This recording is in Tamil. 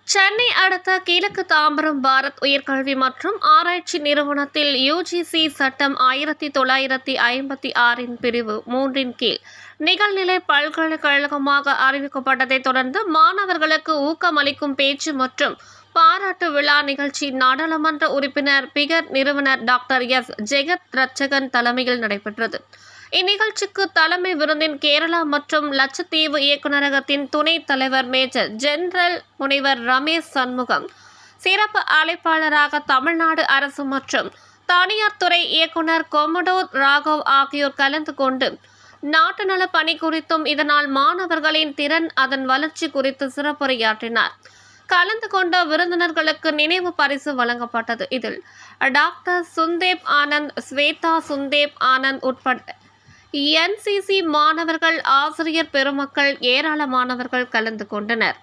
சென்னை அடுத்த கிழக்கு தாம்பரம் பாரத் உயர்கல்வி மற்றும் ஆராய்ச்சி நிறுவனத்தில் யுஜிசி சட்டம் 1956 பிரிவு 3 கீழ் நிகழ்நிலை பல்கலைக்கழகமாக அறிவிக்கப்பட்டதை தொடர்ந்து மாணவர்களுக்கு ஊக்கமளிக்கும் பேச்சு மற்றும் பாராட்டு விழா நிகழ்ச்சி நாடாளுமன்ற உறுப்பினர் பிகர் நிறுவனர் டாக்டர் எஸ் ஜெகத் ரட்சகன் தலைமையில் நடைபெற்றது. இந்நிகழ்ச்சிக்கு தலைமை விருந்தின் கேரளா மற்றும் லட்சத்தீவு இயக்குநரகத்தின் துணைத் தலைவர் மேஜர் ஜெனரல் முனைவர் ரமேஷ் சண்முகம், சிறப்பு அழைப்பாளராக தமிழ்நாடு அரசு மற்றும் தனியார் துறை இயக்குனர் கொமடோர் ராகவ் ஆகியோர் கலந்து கொண்டு நாட்டு நல பணி குறித்தும் இதனால் மாணவர்களின் திறன் அதன் வளர்ச்சி குறித்து சிறப்புரையாற்றினார். கலந்து கொண்ட விருந்தினர்களுக்கு நினைவு பரிசு வழங்கப்பட்டது. இதில் டாக்டர் சுந்தேப் ஆனந்த், ஸ்வேதா சுந்தேப் ஆனந்த் உட்பட NCC மாணவர்கள், ஆசிரியர் பெருமக்கள், ஏராளமானவர்கள் கலந்து கொண்டனர்.